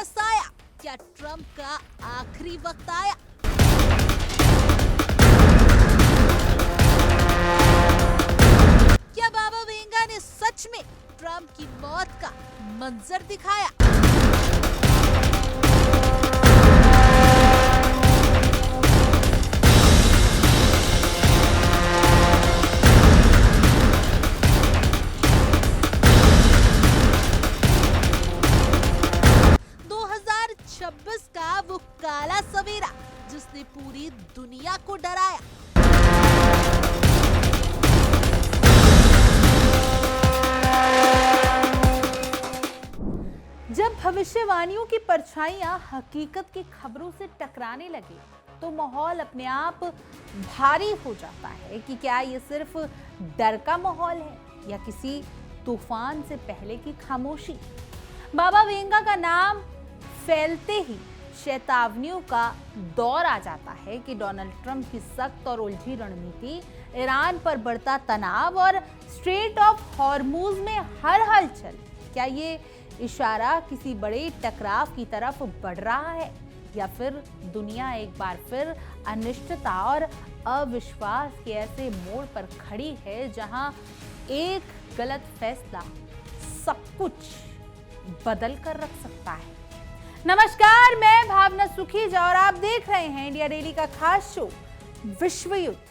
Virus आया, क्या Trump का आखिरी वक्त आया? क्या बाबा वेंगा ने सच में ट्रंप की मौत का मंजर दिखाया? का वो काला सवेरा जिसने पूरी दुनिया को डराया। जब भविष्यवाणियों की परछाइयां हकीकत की खबरों से टकराने लगे तो माहौल अपने आप भारी हो जाता है कि क्या ये सिर्फ डर का माहौल है या किसी तूफान से पहले की खामोशी। बाबा वेंगा का नाम फैलते ही चेतावनियों का दौर आ जाता है कि डोनाल्ड ट्रंप की सख्त और उलझी रणनीति, ईरान पर बढ़ता तनाव और स्ट्रेट ऑफ हॉर्मुज में हर हलचल, क्या ये इशारा किसी बड़े टकराव की तरफ बढ़ रहा है या फिर दुनिया एक बार फिर अनिश्चितता और अविश्वास के ऐसे मोड़ पर खड़ी है जहां एक गलत फैसला सब कुछ बदल कर रख सकता है। नमस्कार, मैं भावना सुखीजा और आप देख रहे हैं इंडिया डेली का खास शो विश्व युद्ध।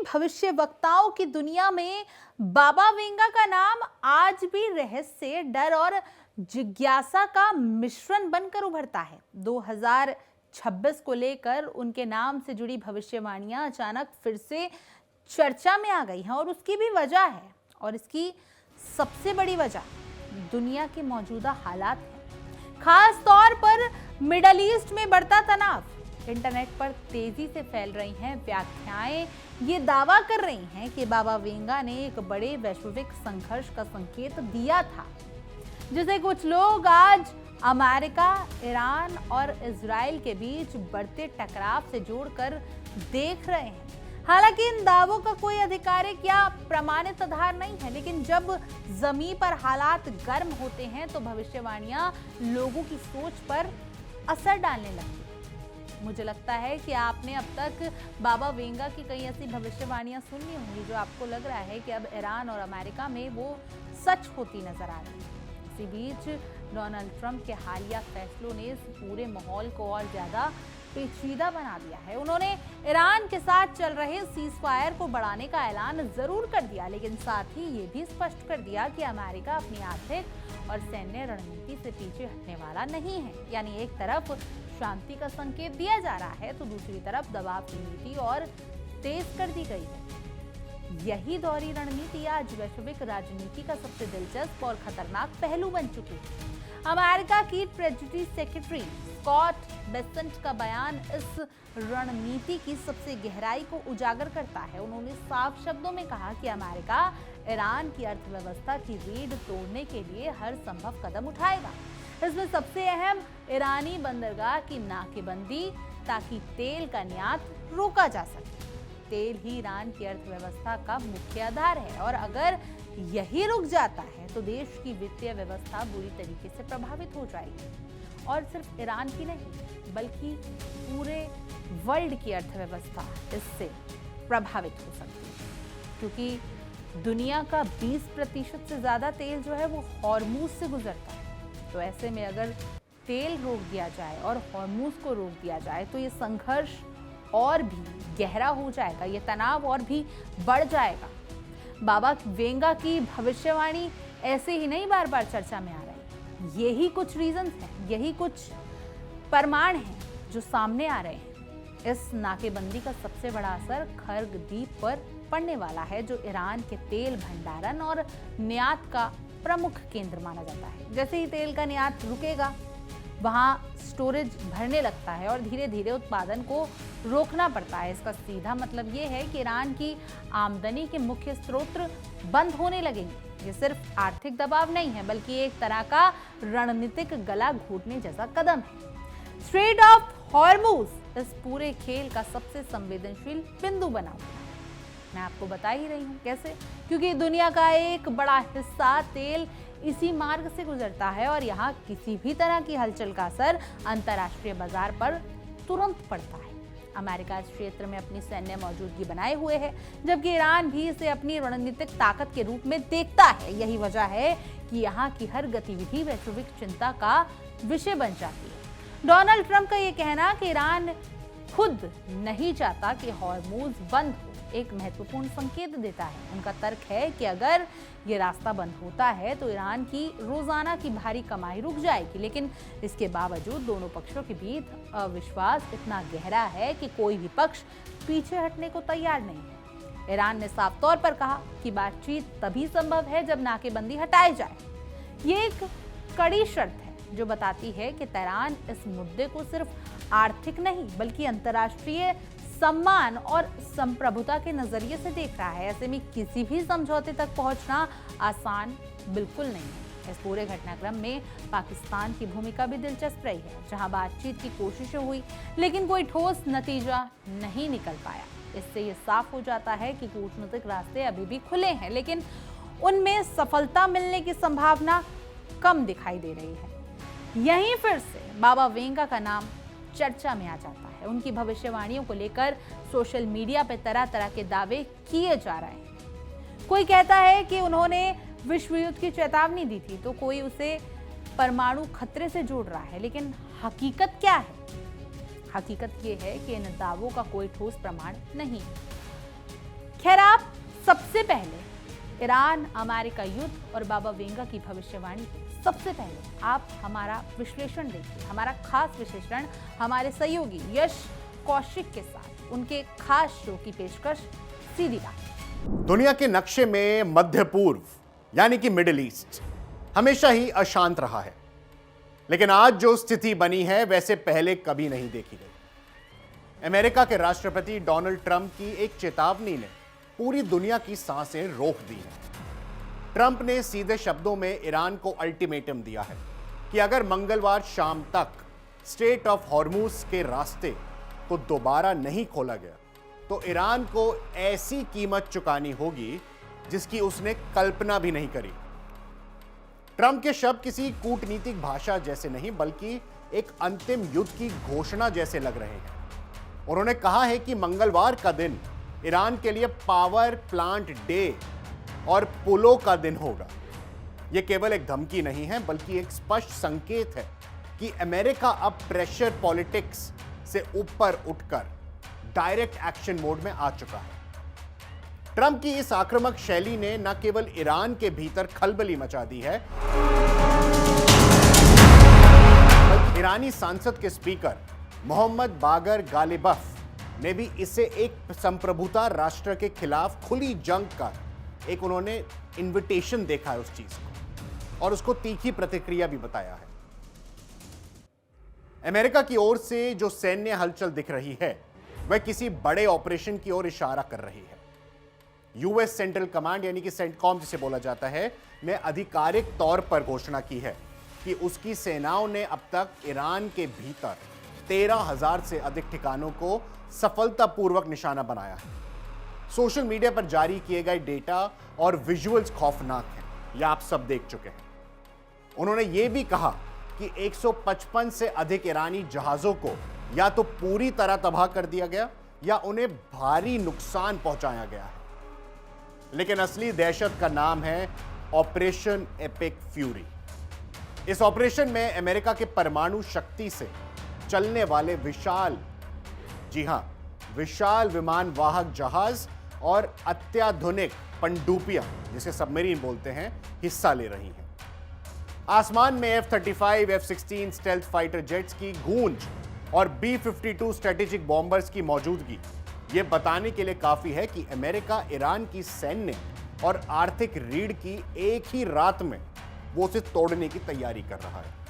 भविष्य वक्ताओं की दुनिया में बाबा वेंगा का नाम आज भी रहस्य, डर और जिज्ञासा का मिश्रण बनकर उभरता है। 2026 को लेकर उनके नाम से जुड़ी भविष्यवाणियां अचानक फिर से चर्चा में आ गई हैं और उसकी भी वजह है, और इसकी सबसे बड़ी वजह दुनिया के मौजूदा हालात है। खास तौर पर मिडल ईस्ट में बढ़ता तनाव, इंटरनेट पर तेजी से फैल रही हैं व्याख्याएं ये दावा कर रही हैं कि बाबा वेंगा ने एक बड़े वैश्विक संघर्ष का संकेत दिया था, जिसे कुछ लोग आज अमेरिका, ईरान और इजराइल के बीच बढ़ते टकराव से जोड़कर देख रहे हैं। हालांकि इन दावों का कोई आधिकारिक या प्रमाणित आधार नहीं है, लेकिन जब जमीन पर हालात गर्म होते हैं तो भविष्यवाणियां लोगों की सोच पर असर डालने लगती हैं। मुझे लगता है कि आपने अब तक बाबा वेंगा की कई ऐसी भविष्यवाणियां सुनी होंगी जो आपको लग रहा है कि अब ईरान और अमेरिका में वो सच होती नजर आ रही है। इसी बीच डोनाल्ड ट्रंप के हालिया फैसलों ने इस पूरे माहौल को और ज्यादा पेचीदा बना दिया है। उन्होंने ईरान के साथ चल रहे सीज फायर को बढ़ाने का ऐलान जरूर कर दिया, लेकिन साथ ही ये भी स्पष्ट कर दिया कि अमेरिका अपनी आर्थिक और सैन्य रणनीति से पीछे हटने वाला नहीं है। यानी एक तरफ शांति का संकेत दिया जा रहा है तो दूसरी तरफ दबाव की नीति और तेज कर दी गई है। यही दोहरी रणनीति आज वैश्विक राजनीति का सबसे दिलचस्प और खतरनाक पहलू बन चुकी है। अमेरिका की ट्रेजरी सेक्रेटरी स्कॉट बेसेंट का बयान इस रणनीति की सबसे गहराई को उजागर करता है। उन्होंने साफ शब्दों में कहा कि अमेरिका ईरान की अर्थव्यवस्था की रीढ़ तोड़ने के लिए हर संभव कदम उठाएगा। इसमें सबसे अहम ईरानी बंदरगाह की नाकेबंदी, ताकि तेल का निर्यात रोका जा सके। तेल ही ईरान की अर्थव्यवस्था का मुख्य आधार है और अगर यही रुक जाता है तो देश की वित्तीय व्यवस्था बुरी तरीके से प्रभावित हो जाएगी। और सिर्फ ईरान की नहीं बल्कि पूरे वर्ल्ड की अर्थव्यवस्था इससे प्रभावित हो सकती है, क्योंकि दुनिया का 20% से ज्यादा तेल जो है वो हॉर्मुज से गुजरता है। तो ऐसे में अगर तेल रोक दिया जाए और हॉर्मुज को रोक दिया जाए तो ये संघर्ष और भी गहरा हो जाएगा, ये तनाव और भी बढ़ जाएगा। बाबा वेंगा की भविष्यवाणी ऐसे ही नहीं बार बार चर्चा में आ रही। यही कुछ रीजंस हैं, यही कुछ प्रमाण हैं जो सामने आ रहे हैं, इस नाकेबंदी का सबसे बड़ा असर खर्ग द्वीप पर पड़ने वाला है, जो ईरान के तेल भंडारण और निर्यात का प्रमुख केंद्र माना जाता है। जैसे ही तेल का निर्यात रुकेगा, वहां स्टोरेज भरने लगता है और धीरे धीरे उत्पादन को रोकना पड़ता है। इसका सीधा मतलब ये है कि ईरान की आमदनी के मुख्य स्रोत बंद होने लगेंगे। ये सिर्फ आर्थिक दबाव नहीं है, बल्कि एक तरह का रणनीतिक गला घोटने जैसा कदम है। स्ट्रेट ऑफ हॉर्मुज इस पूरे खेल का सबसे संवेदनशील बिंदु बना हुआ है। मैं आपको बता ही रही हूँ कैसे, क्योंकि दुनिया का एक बड़ा हिस्सा तेल इसी मार्ग से गुजरता है और यहाँ किसी भी तरह की हलचल का असर अंतर्राष्ट्रीय बाजार पर तुरंत पड़ता है। अमेरिका इस क्षेत्र में अपनी सैन्य मौजूदगी बनाए हुए है, जबकि ईरान भी इसे अपनी रणनीतिक ताकत के रूप में देखता है। यही वजह है कि यहाँ की हर गतिविधि वैश्विक चिंता का विषय बन जाती है। डोनाल्ड ट्रंप का ये कहना कि ईरान खुद नहीं चाहता कि हॉर्मुज बंद हो, एक महत्वपूर्ण संकेत देता है। उनका तर्क है कि अगर ये रास्ता बंद होता है तो ईरान की रोजाना की भारी कमाई रुक जाएगी, लेकिन इसके बावजूद दोनों पक्षों के बीच अविश्वास इतना गहरा है कि कोई भी पक्ष पीछे हटने को तैयार नहीं है। ईरान ने साफ तौर पर कहा कि बातचीत तभी संभव है जब नाकेबंदी हटाई जाए। ये एक कड़ी शर्त है जो बताती है कि तेहरान इस मुद्दे को सिर्फ आर्थिक नहीं बल्कि अंतर्राष्ट्रीय सम्मान और संप्रभुता के नजरिए से देख रहा है। ऐसे में किसी भी समझौते तक पहुंचना आसान बिल्कुल नहीं है। इस पूरे घटनाक्रम में पाकिस्तान की भूमिका भी दिलचस्प रही है, जहां बातचीत की कोशिशें हुई लेकिन कोई ठोस नतीजा नहीं निकल पाया। इससे ये साफ हो जाता है कि कूटनीतिक रास्ते अभी भी खुले हैं, लेकिन उनमें सफलता मिलने की संभावना कम दिखाई दे रही है। यहीं फिर से बाबा वेंगा का नाम चर्चा में आ जाता है। उनकी भविष्यवाणियों को लेकर सोशल मीडिया पर तरह तरह के दावे किए जा रहे हैं। कोई कहता है कि उन्होंने विश्व युद्ध की चेतावनी दी थी, तो कोई उसे परमाणु खतरे से जोड़ रहा है। लेकिन हकीकत क्या है? हकीकत ये है कि इन दावों का कोई ठोस प्रमाण नहीं। खैर, आप सबसे पहले ईरान अमेरिका युद्ध और बाबा वेंगा की भविष्यवाणी, सबसे पहले आप हमारा विश्लेषण देखिए। हमारा खास विश्लेषण हमारे सहयोगी यश कौशिक के साथ, उनके खास शो की पेशकश सीधी बात। दुनिया के नक्शे में मध्य पूर्व यानी कि मिडिल ईस्ट हमेशा ही अशांत रहा है, लेकिन आज जो स्थिति बनी है वैसे पहले कभी नहीं देखी गई। अमेरिका के राष्ट्रपति डोनाल्ड ट्रंप की एक चेतावनी ने पूरी दुनिया की सांसें रोक दी हैं। ट्रंप ने सीधे शब्दों में ईरान को अल्टीमेटम दिया है कि अगर मंगलवार शाम तक स्ट्रेट ऑफ हॉर्मुज के रास्ते को दोबारा नहीं खोला गया तो ईरान को ऐसी कीमत चुकानी होगी जिसकी उसने कल्पना भी नहीं करी। ट्रंप के शब्द किसी कूटनीतिक भाषा जैसे नहीं बल्कि एक अंतिम युद्ध की घोषणा जैसे लग रहे हैं। उन्होंने कहा है कि मंगलवार का दिन ईरान के लिए पावर प्लांट डे और पुलों का दिन होगा। यह केवल एक धमकी नहीं है बल्कि एक स्पष्ट संकेत है कि अमेरिका अब प्रेशर पॉलिटिक्स से ऊपर उठकर डायरेक्ट एक्शन मोड में आ चुका है। ट्रंप की इस आक्रामक शैली ने न केवल ईरान के भीतर खलबली मचा दी है, बल्कि ईरानी संसद के स्पीकर मोहम्मद बागर गालिबफ ने भी इसे एक संप्रभुता राष्ट्र के खिलाफ खुली जंग का एक उन्होंने इनविटेशन देखा है उस चीज को, और उसको तीखी प्रतिक्रिया भी बताया है। अमेरिका की ओर से जो सैन्य हलचल दिख रही है वह किसी बड़े ऑपरेशन की ओर इशारा कर रही है। यूएस सेंट्रल कमांड यानी कि सेंटकॉम जिसे बोला जाता है, ने आधिकारिक तौर पर घोषणा की है कि उसकी सेनाओं ने अब तक ईरान के भीतर 13,000 से अधिक ठिकानों को सफलतापूर्वक निशाना बनाया है। सोशल मीडिया पर जारी किए गए डेटा और विजुअल्स खौफनाक हैं, यह आप सब देख चुके हैं। उन्होंने यह भी कहा कि 155 से अधिक ईरानी जहाजों को या तो पूरी तरह तबाह कर दिया गया या उन्हें भारी नुकसान पहुंचाया गया है। लेकिन असली दहशत का नाम है ऑपरेशन एपिक फ्यूरी। इस ऑपरेशन में अमेरिका के परमाणु शक्ति से चलने वाले विशाल विमान वाहक जहाज और अत्याधुनिक पनडुब्बियां जिसे सबमरीन बोलते हैं हिस्सा ले रही हैं। आसमान में F-35, F-16 stealth fighter jets की गूंज और B-52 स्ट्रेटेजिक बॉम्बर्स की मौजूदगी यह बताने के लिए काफी है कि अमेरिका ईरान की सैन्य और आर्थिक रीढ़ की एक ही रात में वो उसे तोड़ने की तैयारी कर रहा है।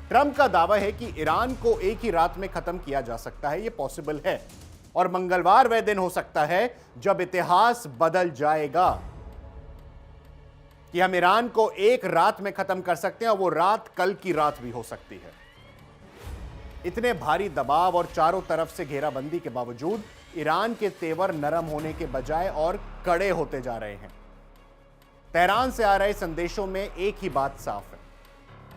ट्रंप का दावा है कि ईरान को एक ही रात में खत्म किया जा सकता है, यह पॉसिबल है और मंगलवार वह दिन हो सकता है जब इतिहास बदल जाएगा कि हम ईरान को एक रात में खत्म कर सकते हैं और वो रात कल की रात भी हो सकती है। इतने भारी दबाव और चारों तरफ से घेराबंदी के बावजूद ईरान के तेवर नरम होने के बजाय और कड़े होते जा रहे हैं। तेहरान से आ रहे संदेशों में एक ही बात साफ है,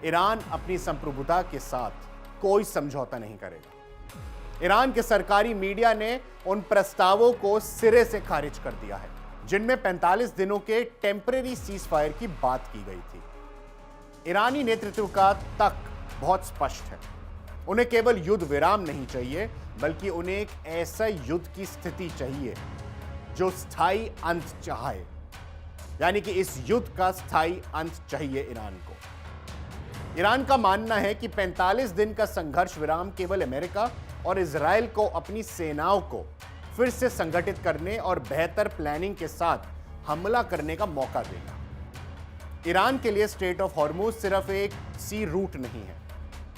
ईरान अपनी संप्रभुता के साथ कोई समझौता नहीं करेगा। ईरान के सरकारी मीडिया ने उन प्रस्तावों को सिरे से खारिज कर दिया है जिनमें 45 दिनों के टेम्परेरी सीजफायर की बात की गई थी। ईरानी नेतृत्व का तक बहुत स्पष्ट है, उन्हें केवल युद्ध विराम नहीं चाहिए बल्कि उन्हें एक ऐसा युद्ध की स्थिति चाहिए जो स्थायी अंत चाहे, यानी कि इस युद्ध का स्थायी अंत चाहिए ईरान को। ईरान का मानना है कि 45 दिन का संघर्ष विराम केवल अमेरिका और इजराइल को अपनी सेनाओं को फिर से संगठित करने और बेहतर प्लानिंग के साथ हमला करने का मौका देगा। ईरान के लिए स्ट्रेट ऑफ हॉर्मुज सिर्फ एक सी रूट नहीं है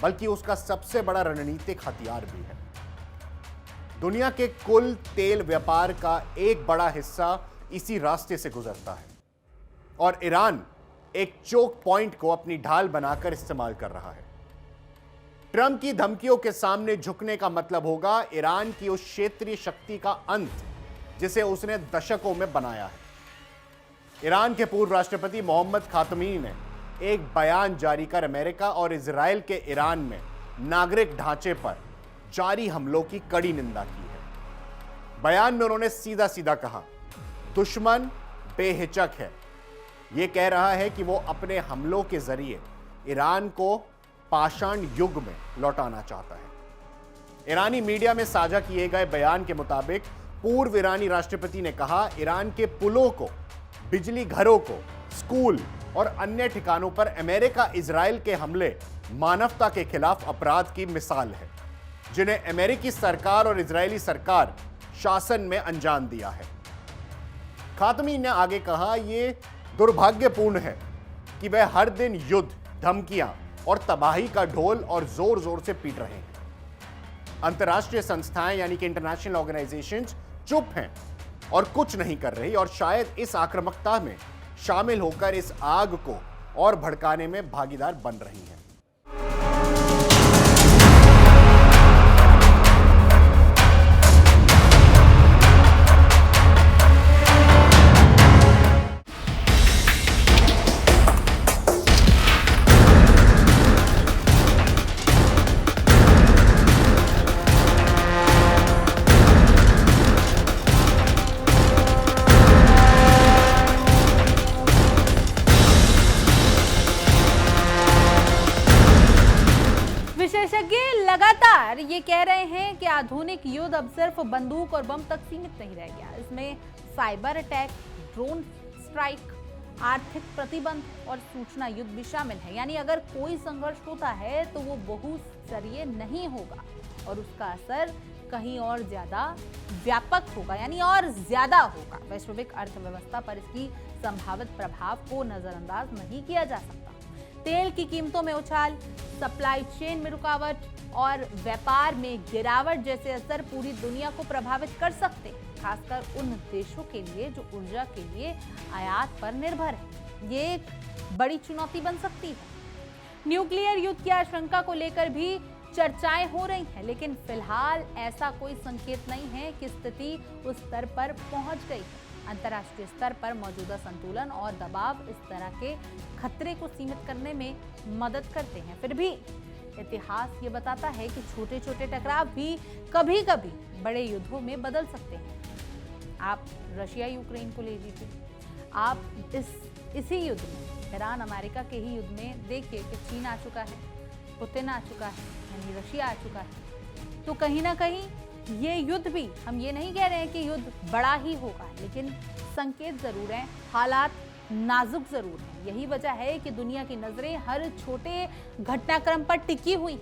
बल्कि उसका सबसे बड़ा रणनीतिक हथियार भी है। दुनिया के कुल तेल व्यापार का एक बड़ा हिस्सा इसी रास्ते से गुजरता है और ईरान एक चोक पॉइंट को अपनी ढाल बनाकर इस्तेमाल कर रहा है। ट्रंप की धमकियों के सामने झुकने का मतलब होगा ईरान की उस क्षेत्रीय शक्ति का अंत जिसे उसने दशकों में बनाया है। ईरान के पूर्व राष्ट्रपति मोहम्मद खातमी ने एक बयान जारी कर अमेरिका और इजराइल के ईरान में नागरिक ढांचे पर जारी हमलों की कड़ी निंदा की है। बयान में उन्होंने सीधा सीधा कहा, दुश्मन बेहिचक है, यह कह रहा है कि वो अपने हमलों के जरिए ईरान को पाषाण युग में लौटाना चाहता है। ईरानी मीडिया में साझा किए गए बयान के मुताबिक पूर्व ईरानी राष्ट्रपति ने कहा, ईरान के पुलों को, बिजली घरों को, स्कूल और अन्य ठिकानों पर अमेरिका इजराइल के हमले मानवता के खिलाफ अपराध की मिसाल है जिन्हें अमेरिकी सरकार और इजरायली सरकार शासन में अंजाम दिया है। खातमी ने आगे कहा, यह दुर्भाग्यपूर्ण है कि वह हर दिन युद्ध, धमकियां और तबाही का ढोल और जोर जोर से पीट रहे हैं। अंतर्राष्ट्रीय संस्थाएं यानी कि इंटरनेशनल ऑर्गेनाइजेशंस चुप हैं और कुछ नहीं कर रही और शायद इस आक्रामकता में शामिल होकर इस आग को और भड़काने में भागीदार बन रही हैं। विशेषज्ञ लगातार ये कह रहे हैं कि आधुनिक युद्ध अब सिर्फ बंदूक और बम तक सीमित नहीं रह गया। इसमें साइबर अटैक, ड्रोन स्ट्राइक, आर्थिक प्रतिबंध और सूचना युद्ध भी शामिल है। यानी अगर कोई संघर्ष होता है तो वो बहुस्तरीय नहीं होगा और उसका असर कहीं और ज्यादा व्यापक होगा, यानी और ज्यादा होगा। वैश्विक अर्थव्यवस्था पर इसकी संभावित प्रभाव को नजरअंदाज नहीं किया जा सकता। तेल की कीमतों में उछाल, सप्लाई चेन में रुकावट और व्यापार में गिरावट जैसे असर पूरी दुनिया को प्रभावित कर सकते हैं, खासकर उन देशों के लिए जो ऊर्जा के लिए आयात पर निर्भर है। ये एक बड़ी चुनौती बन सकती है। न्यूक्लियर युद्ध की आशंका को लेकर भी चर्चाएं हो रही हैं, लेकिन फिलहाल ऐसा कोई संकेत नहीं है कि स्थिति उस स्तर पर पहुंच गई है। अंतर्राष्ट्रीय स्तर पर मौजूदा संतुलन और दबाव इस तरह के खतरे को सीमित करने में मदद करते हैं। फिर भी इतिहास ये बताता है कि छोटे छोटे टकराव भी कभी कभी बड़े युद्धों में बदल सकते हैं। आप रशिया यूक्रेन को ले लीजिए, आप इसी युद्ध में, ईरान अमेरिका के ही युद्ध में देखिए कि चीन आ चुका है, पुतिन आ चुका है, यानी रशिया आ चुका है। तो कहीं ना कहीं ये युद्ध भी, हम ये नहीं कह रहे हैं कि युद्ध बड़ा ही होगा, लेकिन संकेत जरूर हैं, हालात नाजुक जरूर हैं। यही वजह है कि दुनिया की नजरें हर छोटे घटनाक्रम पर टिकी हुई,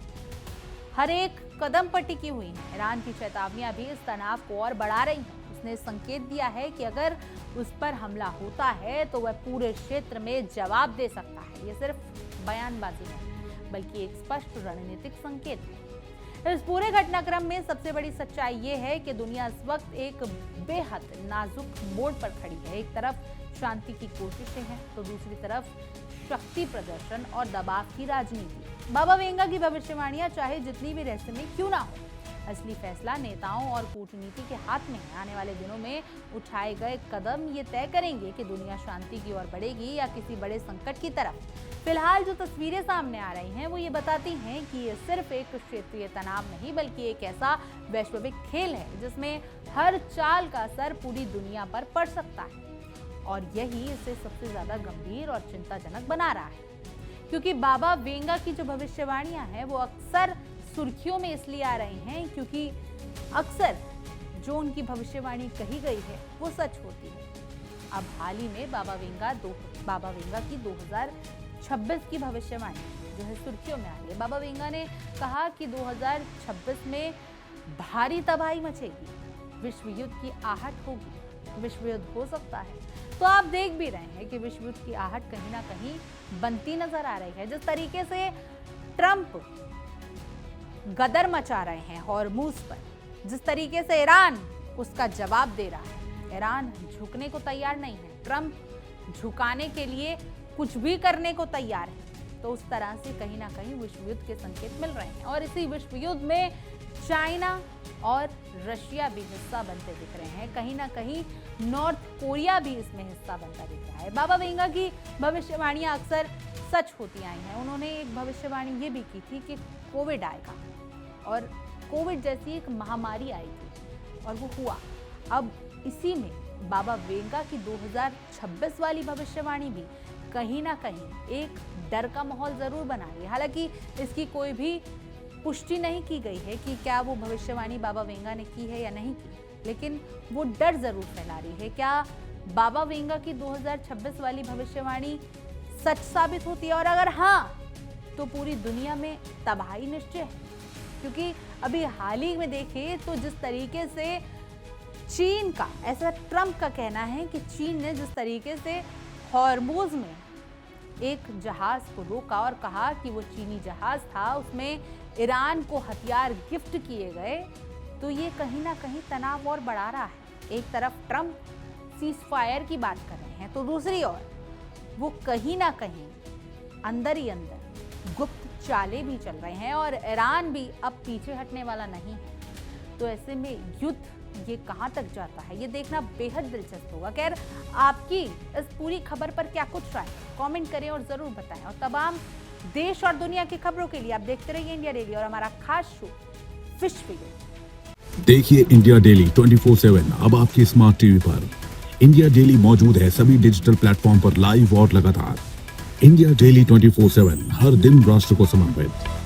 हर एक कदम पर टिकी हुई हैं। ईरान की चेतावनियां भी इस तनाव को और बढ़ा रही हैं। उसने संकेत दिया है कि अगर उस पर हमला होता है तो वह पूरे क्षेत्र में जवाब दे सकता है। यह सिर्फ बयानबाजी नहीं, बल्कि एक स्पष्ट रणनीतिक संकेत है। इस पूरे घटनाक्रम में सबसे बड़ी सच्चाई ये है कि दुनिया इस वक्त एक बेहद नाजुक मोड़ पर खड़ी है। एक तरफ शांति की कोशिशें हैं तो दूसरी तरफ शक्ति प्रदर्शन और दबाव की राजनीति। बाबा वेंगा की भविष्यवाणियां चाहे जितनी भी रहस्यमय क्यों ना हो, असली फैसला नेताओं और कूटनीति के हाथ में है। आने वाले दिनों में उठाए गए कदम ये तय करेंगे कि दुनिया शांति की ओर बढ़ेगी या किसी बड़े संकट की तरफ। फिलहाल जो तस्वीरें सामने आ रही हैं वो ये बताती हैं कि ये सिर्फ एक क्षेत्रीय तनाव नहीं, बल्कि एक ऐसा वैश्विक खेल है जिसमें हर चाल का असर पूरी दुनिया पर पड़ सकता है। और यही इसे सबसे ज्यादा गंभीर और चिंताजनक बना रहा है, क्योंकि बाबा वेंगा की जो भविष्यवाणियां हैं वो अक्सर सुर्खियों में इसलिए आ रही हैं क्योंकि अक्सर जो उनकी भविष्यवाणी कही गई है वो सच होती है। अब हाल ही में बाबा वेंगा की 2026 की भविष्यवाणी जो है सुर्खियों में आ रही है। बाबा वेंगा ने कहा कि 2026 में भारी तबाही मचेगी, विश्व युद्ध की आहट होगी, विश्व युद्ध हो सकता है। तो आप देख भी रहे हैं कि विश्व युद्ध की आहट कहीं ना कहीं बनती नजर आ रही है। जिस तरीके से ट्रंप गदर मचा रहे हैं हॉर्मूज पर, जिस तरीके से ईरान उसका जवाब दे रहा है, ईरान झुकने को तैयार नहीं है, ट्रंप झुकाने के लिए कुछ भी करने को तैयार है। तो उस तरह से कहीं ना कहीं विश्व युद्ध के संकेत मिल रहे हैं। और इसी विश्व युद्ध में चाइना और रशिया भी हिस्सा बनते दिख रहे हैं। कहीं ना कहीं नॉर्थ कोरिया भी इसमें हिस्सा बनता दिख रहा है। बाबा वेंगा की भविष्यवाणियां अक्सर सच होती आई हैं। उन्होंने एक भविष्यवाणी ये भी की थी कि कोविड आएगा और कोविड जैसी एक महामारी आएगी, और वो हुआ। अब इसी में बाबा वेंगा की 2026 वाली भविष्यवाणी भी कहीं ना कहीं एक डर का माहौल जरूर बना रही है। हालांकि इसकी कोई भी पुष्टि नहीं की गई है कि क्या वो भविष्यवाणी बाबा वेंगा ने की है या नहीं की, लेकिन वो डर जरूर फैला रही है। क्या बाबा वेंगा की 2026 वाली भविष्यवाणी सच साबित होती है, और अगर हाँ तो पूरी दुनिया में तबाही निश्चय है। क्योंकि अभी हाल ही में देखिए तो जिस तरीके से चीन का, ऐसा ट्रंप का कहना है कि चीन ने जिस तरीके से हॉर्मूज में एक जहाज को रोका और कहा कि वो चीनी जहाज था, उसमें ईरान को हथियार गिफ्ट किए गए, तो ये कहीं ना कहीं तनाव और बढ़ा रहा है। एक तरफ ट्रंप सीज फायर की बात कर रहे हैं तो दूसरी ओर वो कहीं ना कहीं अंदर ही अंदर गुप्त चालें भी चल रहे हैं और ईरान भी अब पीछे हटने वाला नहीं है। तो ऐसे में युद्ध ये कहां तक जाता है ये देखना बेहद दिलचस्प होगा। खैर, आपकी इस पूरी खबर पर क्या कुछ राय है, कमेंट करें और जरूर बताएं। और तमाम देश और दुनिया की खबरों के लिए आप देखते रहिए इंडिया डेली और हमारा खास शो फिश फिगर। देखिए इंडिया डेली 24/7 अब आपकी स्मार्ट टीवी पर। इंडिया डेली मौजूद है सभी डिजिटल प्लेटफॉर्म पर लाइव और लगातार। इंडिया डेली 24/7 हर दिन राष्ट्र को समर्पित।